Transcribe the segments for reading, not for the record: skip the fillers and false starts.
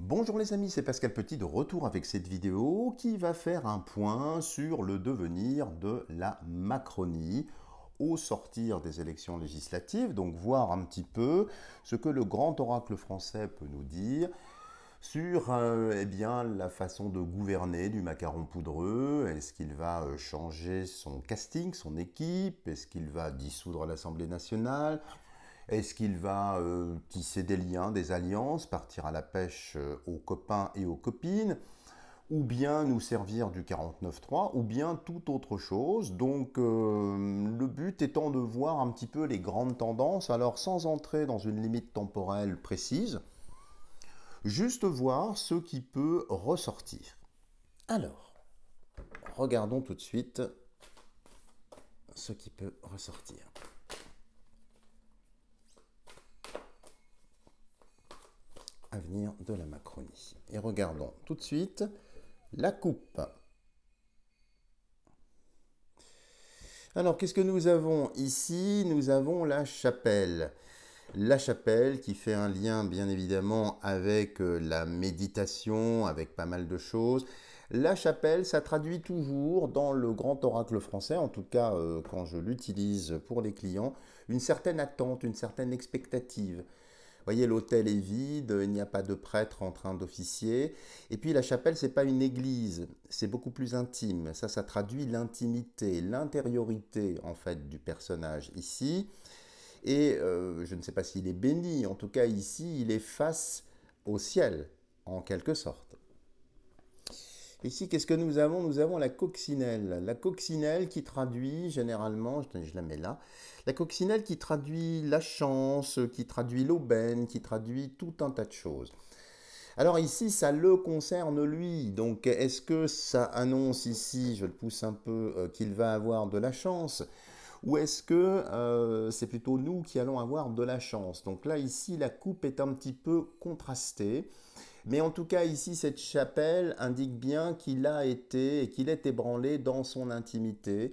Bonjour les amis, c'est Pascal Petit de retour avec cette vidéo qui va faire un point sur le devenir de la Macronie au sortir des élections législatives, donc voir un petit peu ce que le grand oracle français peut nous dire sur eh bien, la façon de gouverner du macaron poudreux. Est-ce qu'il va changer son casting, son équipe? Est-ce qu'il va dissoudre l'Assemblée nationale? Est-ce qu'il va tisser des liens, des alliances, partir à la pêche aux copains et aux copines, ou bien nous servir du 49.3, ou bien toute autre chose? Donc le but étant de voir un petit peu les grandes tendances, alors sans entrer dans une limite temporelle précise, juste voir ce qui peut ressortir. Alors, regardons tout de suite ce qui peut ressortir. Avenir de la Macronie. Et regardons tout de suite la coupe. Alors, qu'est-ce que nous avons ici? Nous avons la chapelle. La chapelle qui fait un lien bien évidemment avec la méditation, avec pas mal de choses. La chapelle, ça traduit toujours dans le grand oracle français, en tout cas quand je l'utilise pour les clients, une certaine attente, une certaine expectative. Vous voyez, l'autel est vide, il n'y a pas de prêtre en train d'officier. Et puis la chapelle, ce n'est pas une église, c'est beaucoup plus intime. Ça traduit l'intimité, l'intériorité en fait du personnage ici. Et je ne sais pas s'il est béni, en tout cas ici, il est face au ciel, en quelque sorte. Ici, qu'est-ce que nous avons? Nous avons la coccinelle. La coccinelle qui traduit généralement, je la mets là, la coccinelle qui traduit la chance, qui traduit l'aubaine, qui traduit tout un tas de choses. Alors ici, ça le concerne lui. Donc est-ce que ça annonce ici, je le pousse un peu, qu'il va avoir de la chance? Ou est-ce que c'est plutôt nous qui allons avoir de la chance? Donc là, ici, la coupe est un petit peu contrastée. Mais en tout cas, ici, cette chapelle indique bien qu'il a été et qu'il est ébranlé dans son intimité,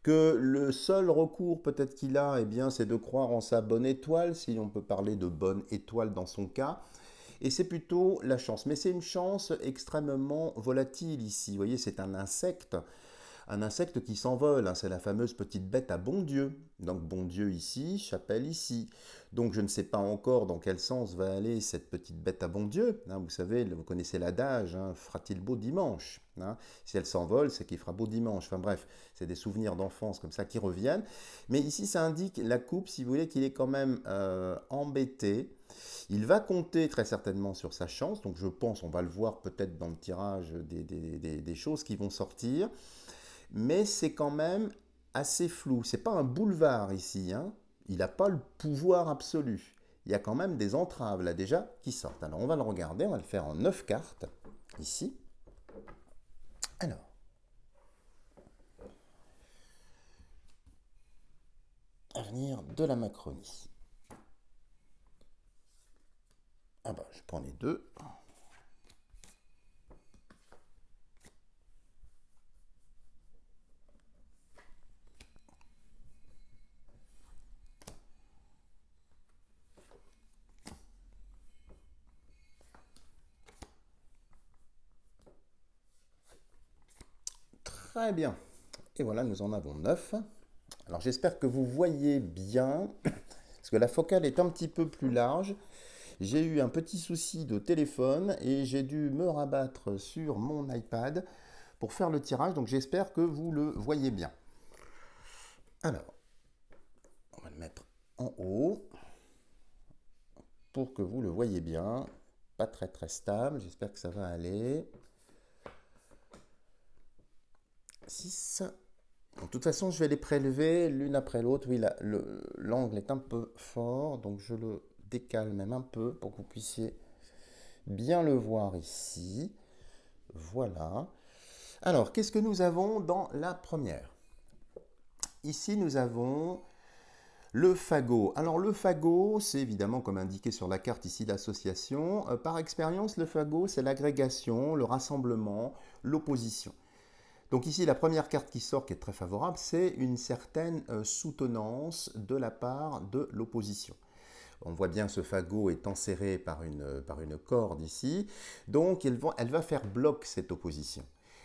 que le seul recours peut-être qu'il a, eh bien, c'est de croire en sa bonne étoile, si on peut parler de bonne étoile dans son cas, et c'est plutôt la chance. Mais c'est une chance extrêmement volatile ici. Vous voyez, c'est un insecte qui s'envole, hein, c'est la fameuse petite bête à bon Dieu. Donc bon Dieu ici, chapelle ici. Donc je ne sais pas encore dans quel sens va aller cette petite bête à bon Dieu. Hein, vous savez, vous connaissez l'adage, hein, fera-t-il beau dimanche, hein? Si elle s'envole, c'est qu'il fera beau dimanche. Enfin bref, c'est des souvenirs d'enfance comme ça qui reviennent. Mais ici, ça indique la coupe, si vous voulez, qu'il est quand même embêté. Il va compter très certainement sur sa chance. Donc je pense, on va le voir peut-être dans le tirage des choses qui vont sortir. Mais c'est quand même assez flou. C'est pas un boulevard ici, hein. Il n'a pas le pouvoir absolu. Il y a quand même des entraves là déjà qui sortent. Alors on va le regarder, on va le faire en 9 cartes, ici. Alors, avenir de la Macronie. Ah bah, je prends les deux. Très bien. Et voilà, nous en avons 9. Alors j'espère que vous voyez bien, parce que la focale est un petit peu plus large. J'ai eu un petit souci de téléphone et j'ai dû me rabattre sur mon iPad pour faire le tirage, donc j'espère que vous le voyez bien. Alors, on va le mettre en haut pour que vous le voyez bien. Pas très très stable, j'espère que ça va aller. 6. De toute façon, je vais les prélever l'une après l'autre. Oui, l'angle est un peu fort, donc je le décale même un peu pour que vous puissiez bien le voir ici. Voilà. Alors, qu'est-ce que nous avons dans la première? Ici, nous avons le fagot. Alors, le fagot, c'est évidemment, comme indiqué sur la carte ici, l'association. Par expérience, le fagot, c'est l'agrégation, le rassemblement, l'opposition. Donc ici, la première carte qui sort, qui est très favorable, c'est une certaine soutenance de la part de l'opposition. On voit bien ce fagot est enserré par une corde ici. Donc elle va faire bloc cette opposition.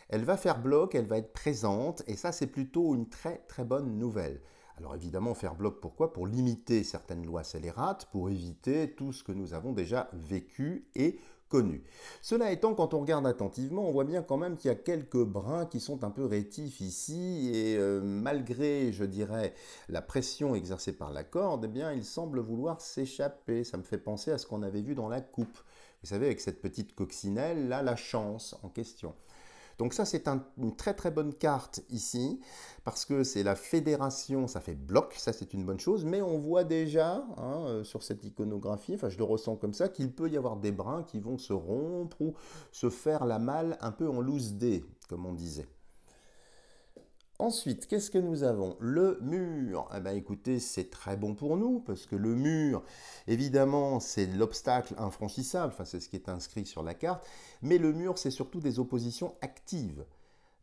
Elle va faire bloc, elle va être présente, et ça c'est plutôt une très très bonne nouvelle. Alors évidemment, faire bloc, pourquoi? Pour limiter certaines lois scélérates, pour éviter tout ce que nous avons déjà vécu et connu. Cela étant, quand on regarde attentivement, on voit bien quand même qu'il y a quelques brins qui sont un peu rétifs ici, et malgré, je dirais, la pression exercée par la corde, eh bien, il semble vouloir s'échapper. Ça me fait penser à ce qu'on avait vu dans la coupe. Vous savez, avec cette petite coccinelle, là, la chance en question. Donc ça, c'est une très très bonne carte ici, parce que c'est la fédération, ça fait bloc, ça c'est une bonne chose, mais on voit déjà, hein, sur cette iconographie, enfin je le ressens comme ça, qu'il peut y avoir des brins qui vont se rompre ou se faire la malle un peu en loose dé, comme on disait. Ensuite, qu'est-ce que nous avons? Le mur. Eh bien, écoutez, c'est très bon pour nous, parce que le mur, évidemment, c'est l'obstacle infranchissable, enfin, c'est ce qui est inscrit sur la carte, mais le mur, c'est surtout des oppositions actives.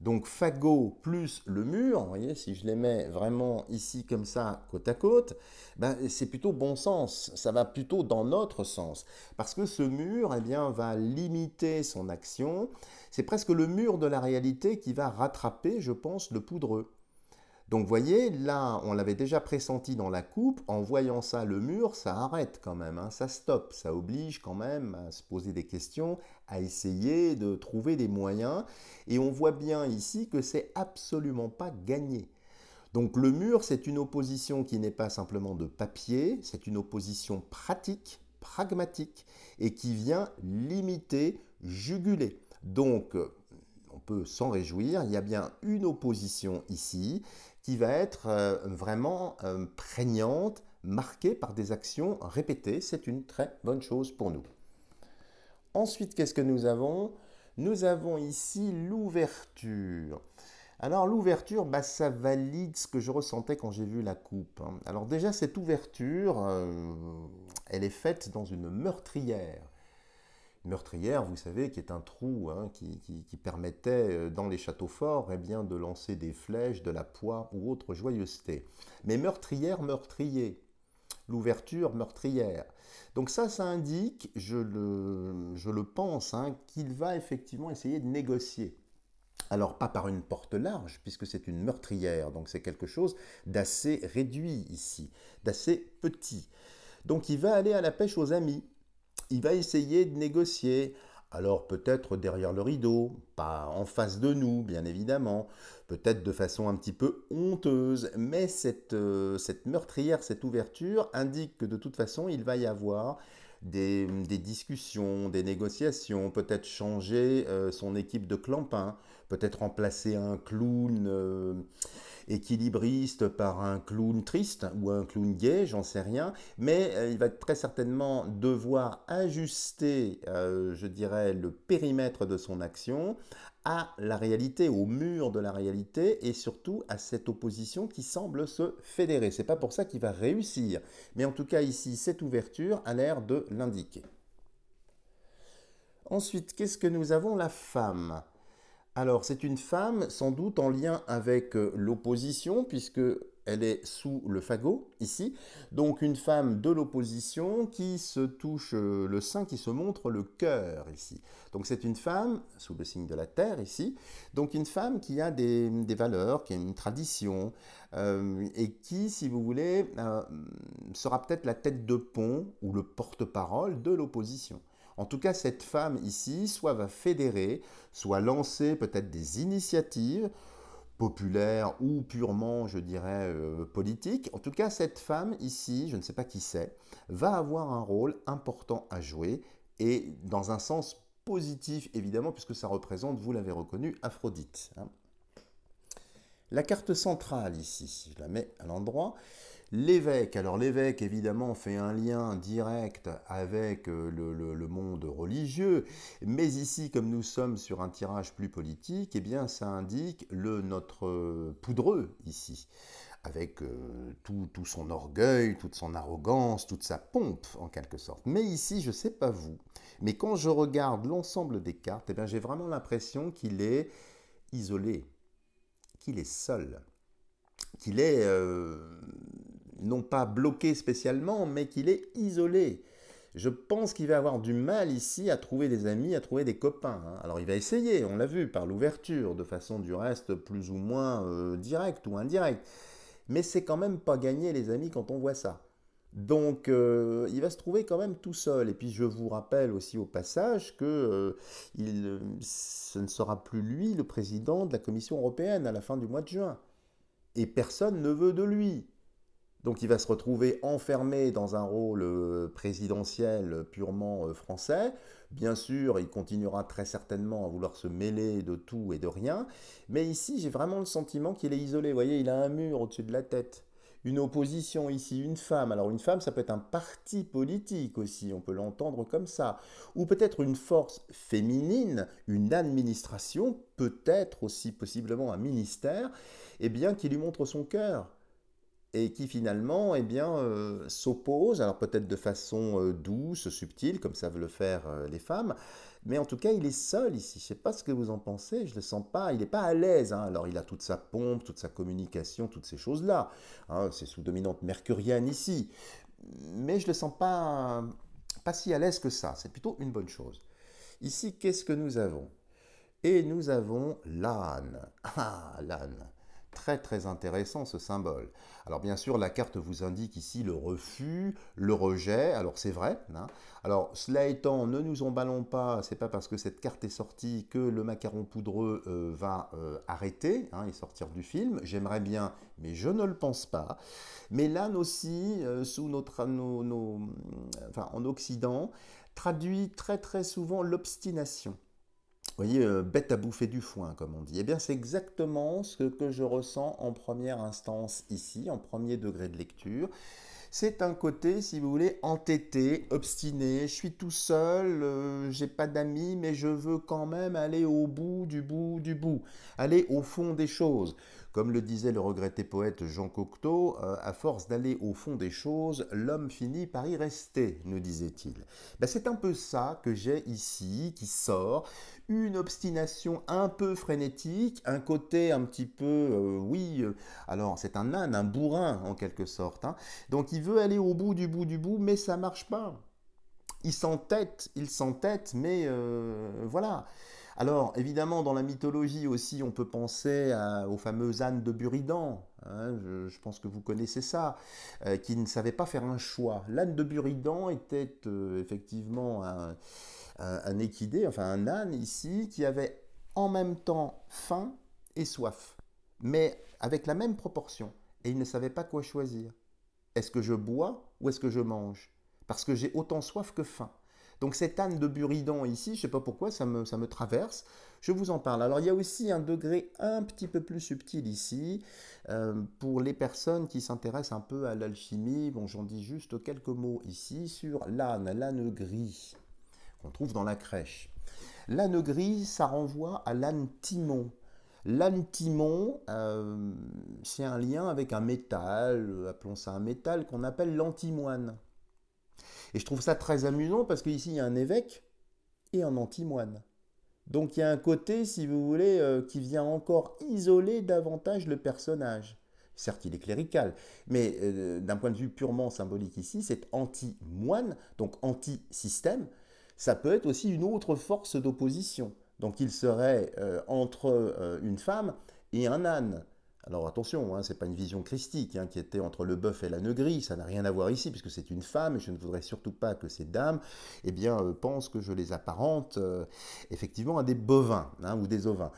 Donc, fagot plus le mur, vous voyez, si je les mets vraiment ici comme ça, côte à côte, ben, c'est plutôt bon sens, ça va plutôt dans notre sens. Parce que ce mur, eh bien, va limiter son action, c'est presque le mur de la réalité qui va rattraper, je pense, le poudreux. Donc vous voyez, là, on l'avait déjà pressenti dans la coupe, en voyant ça, le mur, ça arrête quand même, hein, ça stoppe, ça oblige quand même à se poser des questions, à essayer de trouver des moyens, et on voit bien ici que c'est absolument pas gagné. Donc le mur, c'est une opposition qui n'est pas simplement de papier, c'est une opposition pratique, pragmatique, et qui vient limiter, juguler. Donc, on peut s'en réjouir, il y a bien une opposition ici qui va être vraiment prégnante, marquée par des actions répétées. C'est une très bonne chose pour nous. Ensuite, qu'est-ce que nous avons? Nous avons ici l'ouverture. Alors l'ouverture, bah, ça valide ce que je ressentais quand j'ai vu la coupe, hein. Alors déjà, cette ouverture, elle est faite dans une meurtrière. Une meurtrière, vous savez, qui est un trou, hein, qui permettait, dans les châteaux forts, eh bien, de lancer des flèches, de la poix ou autre joyeuseté. Mais meurtrière, meurtrier. L'ouverture meurtrière. Donc ça indique, je le pense, hein, qu'il va effectivement essayer de négocier. Alors pas par une porte large, puisque c'est une meurtrière, donc c'est quelque chose d'assez réduit ici, d'assez petit. Donc il va aller à la pêche aux amis. Il va essayer de négocier. Alors peut-être derrière le rideau, pas en face de nous, bien évidemment, peut-être de façon un petit peu honteuse, mais cette meurtrière, cette ouverture indique que de toute façon, il va y avoir des discussions, des négociations, peut-être changer son équipe de clampins, peut-être remplacer un clown équilibriste par un clown triste ou un clown gay, j'en sais rien, mais il va très certainement devoir ajuster, je dirais, le périmètre de son action à la réalité, au mur de la réalité, et surtout à cette opposition qui semble se fédérer. C'est pas pour ça qu'il va réussir, mais en tout cas ici, cette ouverture a l'air de l'indiquer. Ensuite, qu'est-ce que nous avons? La femme. Alors, c'est une femme sans doute en lien avec l'opposition, puisque elle est sous le fagot, ici. Donc, une femme de l'opposition qui se touche le sein, qui se montre le cœur, ici. Donc, c'est une femme, sous le signe de la terre, ici. Donc, une femme qui a des valeurs, qui a une tradition, et qui, si vous voulez, sera peut-être la tête de pont ou le porte-parole de l'opposition. En tout cas, cette femme ici, soit va fédérer, soit lancer peut-être des initiatives populaires ou purement, je dirais, politiques. En tout cas, cette femme ici, je ne sais pas qui c'est, va avoir un rôle important à jouer et dans un sens positif, évidemment, puisque ça représente, vous l'avez reconnu, Aphrodite, hein. La carte centrale ici, je la mets à l'endroit. L'évêque, alors l'évêque évidemment fait un lien direct avec le monde religieux, mais ici comme nous sommes sur un tirage plus politique, eh bien ça indique notre poudreux ici, avec tout son orgueil, toute son arrogance, toute sa pompe en quelque sorte. Mais ici, je ne sais pas vous, mais quand je regarde l'ensemble des cartes, eh bien j'ai vraiment l'impression qu'il est isolé, qu'il est seul, qu'il est non pas bloqué spécialement, mais qu'il est isolé. Je pense qu'il va avoir du mal ici à trouver des amis, à trouver des copains, hein. Alors il va essayer, on l'a vu, par l'ouverture, de façon du reste plus ou moins directe ou indirecte. Mais c'est quand même pas gagné les amis quand on voit ça. Donc il va se trouver quand même tout seul. Et puis je vous rappelle aussi au passage que ce ne sera plus lui le président de la Commission européenne à la fin du mois de juin. Et personne ne veut de lui. Donc il va se retrouver enfermé dans un rôle présidentiel purement français. Bien sûr, il continuera très certainement à vouloir se mêler de tout et de rien. Mais ici, j'ai vraiment le sentiment qu'il est isolé. Vous voyez, il a un mur au-dessus de la tête. Une opposition ici, une femme. Alors une femme, ça peut être un parti politique aussi, on peut l'entendre comme ça. Ou peut-être une force féminine, une administration, peut-être aussi possiblement un ministère, eh bien, qui lui montre son cœur et qui finalement eh bien, s'oppose, alors peut-être de façon douce, subtile, comme savent le faire les femmes, mais en tout cas il est seul ici. Je ne sais pas ce que vous en pensez, je ne le sens pas, il n'est pas à l'aise, hein. Alors il a toute sa pompe, toute sa communication, toutes ces choses-là, hein. C'est sous dominante mercurienne ici, mais je ne le sens pas si à l'aise que ça, c'est plutôt une bonne chose. Ici, qu'est-ce que nous avons? Et nous avons l'âne. Ah, l'âne. Très très intéressant ce symbole. Alors bien sûr, la carte vous indique ici le refus, le rejet. Alors c'est vrai, hein. Alors cela étant, ne nous emballons pas, c'est pas parce que cette carte est sortie que le macaron poudreux va arrêter, hein, et sortir du film. J'aimerais bien, mais je ne le pense pas. Mais l'âne aussi, sous enfin, en Occident, traduit très très souvent l'obstination. Vous voyez, bête à bouffer du foin, comme on dit. Eh bien, c'est exactement ce que je ressens en première instance ici, en premier degré de lecture. C'est un côté, si vous voulez, entêté, obstiné. Je suis tout seul, j'ai pas d'amis, mais je veux quand même aller au bout du bout du bout, aller au fond des choses. Comme le disait le regretté poète Jean Cocteau, à force d'aller au fond des choses, l'homme finit par y rester, nous disait-il. Ben, c'est un peu ça que j'ai ici, qui sort, une obstination un peu frénétique, un côté un petit peu, oui, alors c'est un âne, un bourrin en quelque sorte, hein. Donc il veut aller au bout du bout, mais ça marche pas. Il s'entête, mais voilà. Alors, évidemment, dans la mythologie aussi, on peut penser aux fameux ânes de Buridan, hein, je pense que vous connaissez ça, qui ne savait pas faire un choix. L'âne de Buridan était effectivement un équidé, enfin un âne ici, qui avait en même temps faim et soif, mais avec la même proportion, et il ne savait pas quoi choisir. Est-ce que je bois ou est-ce que je mange? Parce que j'ai autant soif que faim. Donc cet âne de Buridan ici, je ne sais pas pourquoi, ça me traverse, je vous en parle. Alors il y a aussi un degré un petit peu plus subtil ici, pour les personnes qui s'intéressent un peu à l'alchimie. Bon, j'en dis juste quelques mots ici sur l'âne gris, qu'on trouve dans la crèche. L'âne gris, ça renvoie à l'âne Timon. L'âne Timon, c'est un lien avec un métal, appelons ça un métal, qu'on appelle l'antimoine. Et je trouve ça très amusant parce qu'ici, il y a un évêque et un antimoine. Donc il y a un côté, si vous voulez, qui vient encore isoler davantage le personnage. Certes, il est clérical, mais d'un point de vue purement symbolique ici, c'est anti-moine, donc anti-système. Ça peut être aussi une autre force d'opposition. Donc il serait entre une femme et un âne. Alors attention, hein, ce n'est pas une vision christique, hein, qui était entre le bœuf et l'âne gris, ça n'a rien à voir ici, puisque c'est une femme, et je ne voudrais surtout pas que ces dames eh bien, pensent que je les apparente effectivement à des bovins, hein, ou des ovins.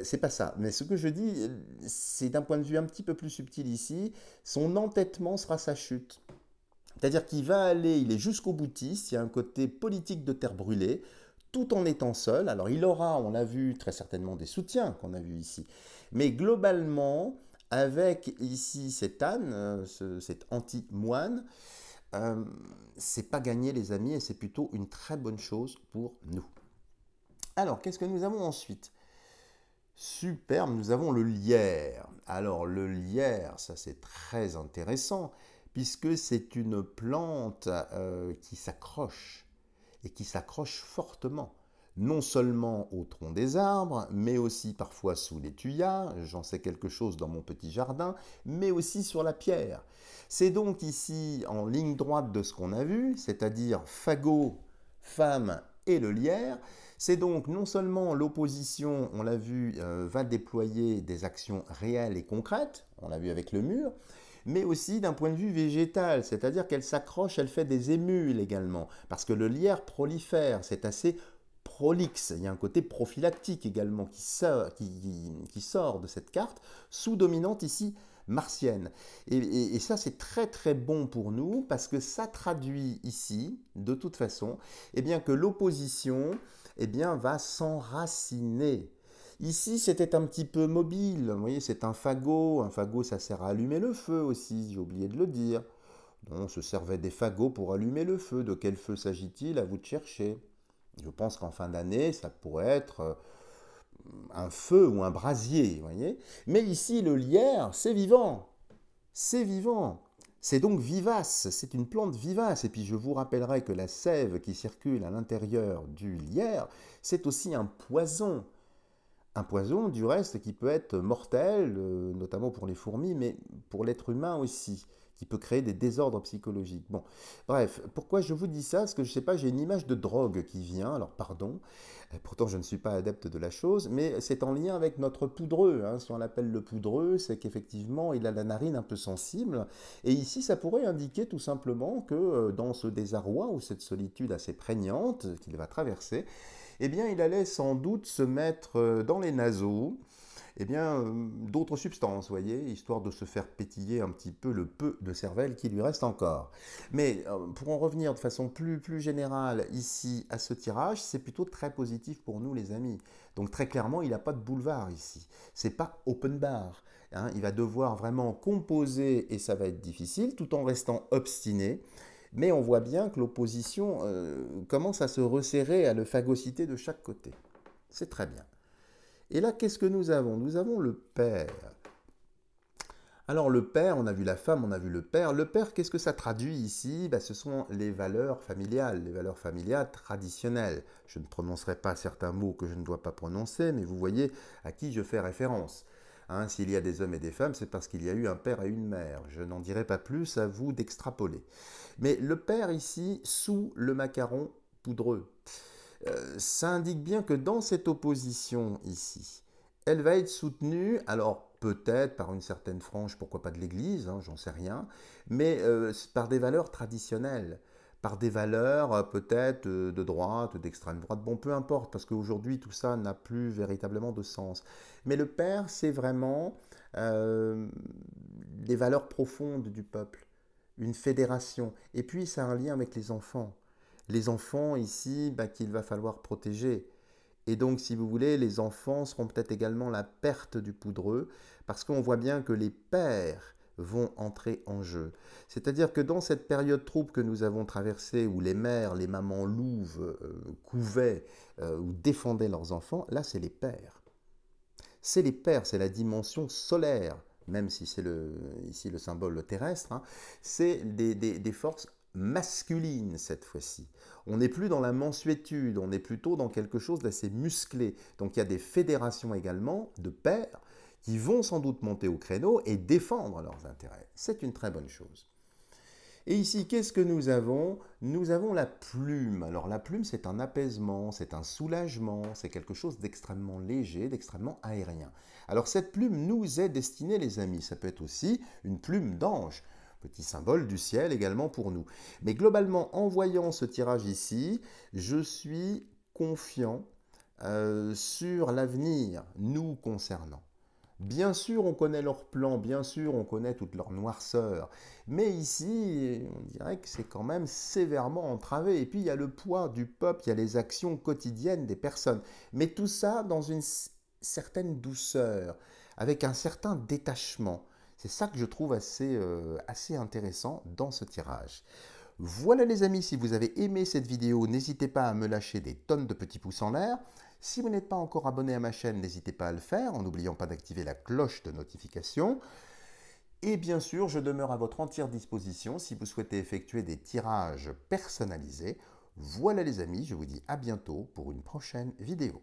C'est pas ça, mais ce que je dis, c'est d'un point de vue un petit peu plus subtil ici, son entêtement sera sa chute. C'est-à-dire qu'il va aller, il est jusqu'au boutiste, il y a un côté politique de terre brûlée, tout en étant seul. Alors il aura, on l'a vu, très certainement des soutiens qu'on a vu ici. Mais globalement, avec ici cet âne, cet anti-moine, c'est pas gagné les amis et c'est plutôt une très bonne chose pour nous. Alors, qu'est-ce que nous avons ensuite? Superbe, nous avons le lierre. Alors le lierre, ça c'est très intéressant, puisque c'est une plante qui s'accroche, et qui s'accroche fortement. non seulement au tronc des arbres, mais aussi parfois sous les tuyas, j'en sais quelque chose dans mon petit jardin, mais aussi sur la pierre. C'est donc ici en ligne droite de ce qu'on a vu, c'est-à-dire fagot, femme et le lierre. C'est donc non seulement l'opposition, on l'a vu, va déployer des actions réelles et concrètes, on l'a vu avec le mur, mais aussi d'un point de vue végétal, c'est-à-dire qu'elle s'accroche, elle fait des émules également, parce que le lierre prolifère, c'est assez prolixe, il y a un côté prophylactique également qui sort de cette carte, sous dominante ici martienne. Et ça c'est très très bon pour nous, parce que ça traduit ici, de toute façon, eh bien, que l'opposition va s'enraciner. Ici, c'était un petit peu mobile. Vous voyez, c'est un fagot. Un fagot, ça sert à allumer le feu aussi, j'ai oublié de le dire. On se servait des fagots pour allumer le feu. De quel feu s'agit-il? À vous de chercher. Je pense qu'en fin d'année, ça pourrait être un feu ou un brasier, vous voyez. Mais ici, le lierre, c'est vivant. C'est vivant. C'est donc vivace, c'est une plante vivace. Et puis je vous rappellerai que la sève qui circule à l'intérieur du lierre, c'est aussi un poison. Un poison, du reste, qui peut être mortel, notamment pour les fourmis, mais pour l'être humain aussi, qui peut créer des désordres psychologiques. Bon, bref, pourquoi je vous dis ça? Parce que je ne sais pas, j'ai une image de drogue qui vient, alors pardon, pourtant je ne suis pas adepte de la chose, mais c'est en lien avec notre poudreux. Hein. Si on l'appelle le poudreux, c'est qu'effectivement, il a la narine un peu sensible. Et ici, ça pourrait indiquer tout simplement que dans ce désarroi ou cette solitude assez prégnante qu'il va traverser, eh bien, il allait sans doute se mettre dans les naseaux d'autres substances, voyez, histoire de se faire pétiller un petit peu le peu de cervelle qui lui reste encore. Mais pour en revenir de façon plus générale ici à ce tirage, c'est plutôt très positif pour nous les amis. Donc très clairement, il n'a pas de boulevard ici. C'est pas open bar. Hein. Il va devoir vraiment composer et ça va être difficile tout en restant obstiné. Mais on voit bien que l'opposition commence à se resserrer, à le phagocyter de chaque côté. C'est très bien. Et là, qu'est-ce que nous avons? Nous avons le père. Alors le père, on a vu la femme, on a vu le père. Le père, qu'est-ce que ça traduit ici? Ce sont les valeurs familiales traditionnelles. Je ne prononcerai pas certains mots que je ne dois pas prononcer, mais vous voyez à qui je fais référence. Hein, s'il y a des hommes et des femmes, c'est parce qu'il y a eu un père et une mère. Je n'en dirai pas plus, à vous d'extrapoler. Mais le père ici, sous le macaron poudreux, ça indique bien que dans cette opposition ici, elle va être soutenue, alors peut-être par une certaine frange, pourquoi pas de l'Église, hein, j'en sais rien, mais par des valeurs traditionnelles, par des valeurs peut-être de droite, d'extrême droite, bon peu importe, parce qu'aujourd'hui tout ça n'a plus véritablement de sens. Mais le père, c'est vraiment des valeurs profondes du peuple, une fédération, et puis ça a un lien avec les enfants. Les enfants ici, qu'il va falloir protéger. Et donc, si vous voulez, les enfants seront peut-être également la perte du poudreux, parce qu'on voit bien que les pères vont entrer en jeu. C'est-à-dire que dans cette période trouble que nous avons traversée, où les mères, les mamans louves couvaient ou défendaient leurs enfants, là, c'est les pères. C'est les pères, c'est la dimension solaire, même si c'est ici le symbole terrestre, hein, c'est des forces masculines cette fois-ci. On n'est plus dans la mansuétude, on est plutôt dans quelque chose d'assez musclé. Donc il y a des fédérations également de pères qui vont sans doute monter au créneau et défendre leurs intérêts. C'est une très bonne chose. Et ici, qu'est-ce que nous avons? Nous avons la plume. Alors la plume, c'est un apaisement, c'est un soulagement, c'est quelque chose d'extrêmement léger, d'extrêmement aérien. Alors cette plume nous est destinée, les amis. Ça peut être aussi une plume d'ange, petit symbole du ciel également pour nous. Mais globalement, en voyant ce tirage ici, je suis confiant sur l'avenir nous concernant. Bien sûr, on connaît leurs plans, bien sûr, on connaît toute leur noirceur, mais ici, on dirait que c'est quand même sévèrement entravé. Et puis, il y a le poids du peuple, il y a les actions quotidiennes des personnes. Mais tout ça dans une certaine douceur, avec un certain détachement. C'est ça que je trouve assez intéressant dans ce tirage. Voilà les amis, si vous avez aimé cette vidéo, n'hésitez pas à me lâcher des tonnes de petits pouces en l'air. Si vous n'êtes pas encore abonné à ma chaîne, n'hésitez pas à le faire en n'oubliant pas d'activer la cloche de notification. Et bien sûr, je demeure à votre entière disposition si vous souhaitez effectuer des tirages personnalisés. Voilà les amis, je vous dis à bientôt pour une prochaine vidéo.